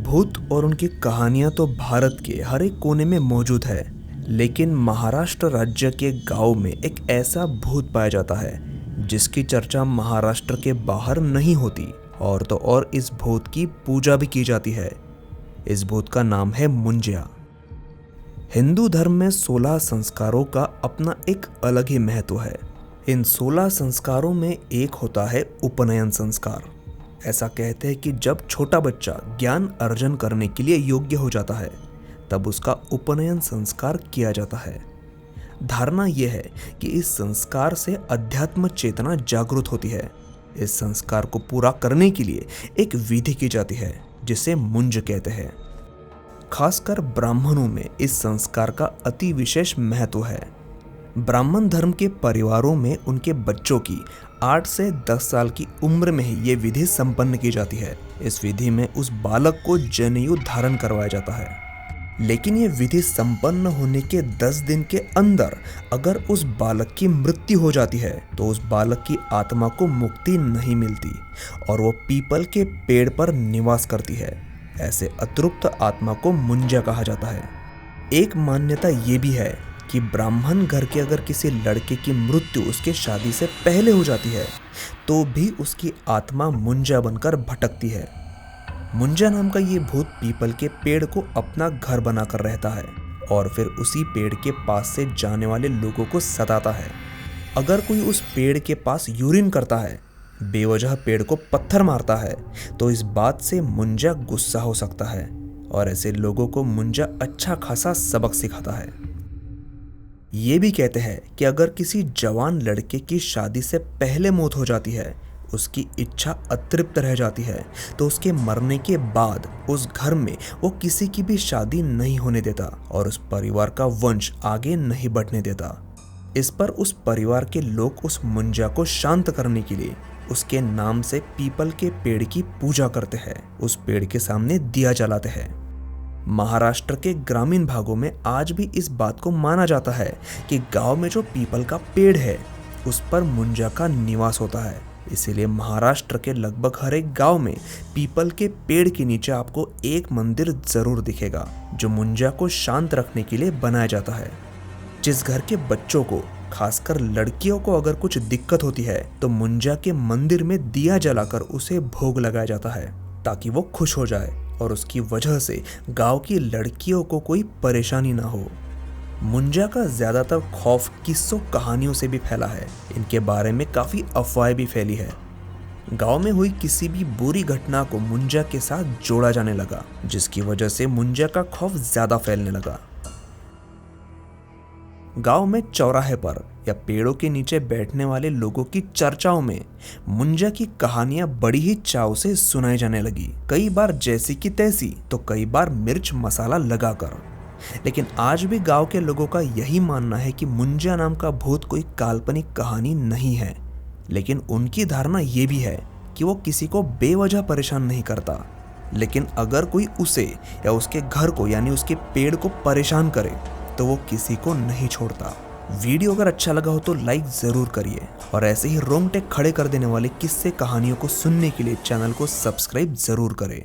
भूत और उनकी कहानियां तो भारत के हर एक कोने में मौजूद है। लेकिन महाराष्ट्र राज्य के गांव में एक ऐसा भूत पाया जाता है जिसकी चर्चा महाराष्ट्र के बाहर नहीं होती। और तो और इस भूत की पूजा भी की जाती है। इस भूत का नाम है मुंज्या। हिंदू धर्म में 16 संस्कारों का अपना एक अलग ही महत्व है। इन 16 संस्कारों में एक होता है उपनयन संस्कार। ऐसा कहते हैं कि जब छोटा बच्चा ज्ञान अर्जन करने के लिए योग्य हो जाता है तब उसका उपनयन संस्कार किया जाता है। धारणा यह है कि इस संस्कार से अध्यात्म चेतना जागृत होती है। इस संस्कार को पूरा करने के लिए एक विधि की जाती है जिसे मुंज कहते हैं। खासकर ब्राह्मणों में इस संस्कार का अति विशेष महत्व है। ब्राह्मण धर्म के परिवारों में उनके बच्चों की 8 से 10 साल की उम्र में ही ये विधि संपन्न की जाती है। इस विधि में उस बालक को जनेऊ धारण करवाया जाता है। लेकिन ये विधि संपन्न होने के 10 दिन के अंदर अगर उस बालक की मृत्यु हो जाती है तो उस बालक की आत्मा को मुक्ति नहीं मिलती और वो पीपल के पेड़ पर निवास करती है। ऐसे अतृप्त आत्मा को मुंज्या कहा जाता है। एक मान्यता ये भी है कि ब्राह्मण घर के अगर किसी लड़के की मृत्यु उसके शादी से पहले हो जाती है तो भी उसकी आत्मा मुंज्या बनकर भटकती है। मुंज्या नाम का ये भूत पीपल के पेड़ को अपना घर बनाकर रहता है और फिर उसी पेड़ के पास से जाने वाले लोगों को सताता है। अगर कोई उस पेड़ के पास यूरिन करता है, बेवजह पेड़ को पत्थर मारता है, तो इस बात से मुंज्या गुस्सा हो सकता है और ऐसे लोगों को मुंज्या अच्छा खासा सबक सिखाता है। ये भी कहते हैं कि अगर किसी जवान लड़के की शादी से पहले मौत हो जाती है, उसकी इच्छा अतृप्त रह जाती है, तो उसके मरने के बाद उस घर में वो किसी की भी शादी नहीं होने देता और उस परिवार का वंश आगे नहीं बढ़ने देता। इस पर उस परिवार के लोग उस मुंज्या को शांत करने के लिए उसके नाम से पीपल के पेड़ की पूजा करते हैं। उस पेड़ के सामने दिया जलाते हैं। महाराष्ट्र के ग्रामीण भागों में आज भी इस बात को माना जाता है कि गांव में जो पीपल का पेड़ है उस पर मुंज्या का निवास होता है। इसीलिए महाराष्ट्र के लगभग हर एक गांव में पीपल के पेड़ के नीचे आपको एक मंदिर जरूर दिखेगा जो मुंज्या को शांत रखने के लिए बनाया जाता है। जिस घर के बच्चों को, खासकर लड़कियों को अगर कुछ दिक्कत होती है तो मुंज्या के मंदिर में दिया जलाकर उसे भोग लगाया जाता है ताकि वो खुश हो जाए और उसकी वजह से गांव की लड़कियों को कोई परेशानी ना हो। मुंज्या का ज्यादातर खौफ किस्सों कहानियों से भी फैला है। इनके बारे में काफी अफवाहें भी फैली है। गांव में हुई किसी भी बुरी घटना को मुंज्या के साथ जोड़ा जाने लगा जिसकी वजह से मुंज्या का खौफ ज्यादा फैलने लगा। गांव में चौराहे पर या पेड़ों के नीचे बैठने वाले लोगों की चर्चाओं में मुंज्या की कहानियां बड़ी ही चाव से सुनाई जाने लगी। कई बार जैसी की तैसी तो कई बार मिर्च मसाला लगाकर। लेकिन आज भी गांव के लोगों का यही मानना है कि मुंज्या नाम का भूत कोई काल्पनिक कहानी नहीं है। लेकिन उनकी धारणा ये भी है कि वो किसी को बेवजह परेशान नहीं करता। लेकिन अगर कोई उसे या उसके घर को यानी उसके पेड़ को परेशान करे तो वो किसी को नहीं छोड़ता। वीडियो अगर अच्छा लगा हो तो लाइक जरूर करिए और ऐसे ही रोंगटे खड़े कर देने वाले किस्से कहानियों को सुनने के लिए चैनल को सब्सक्राइब जरूर करें।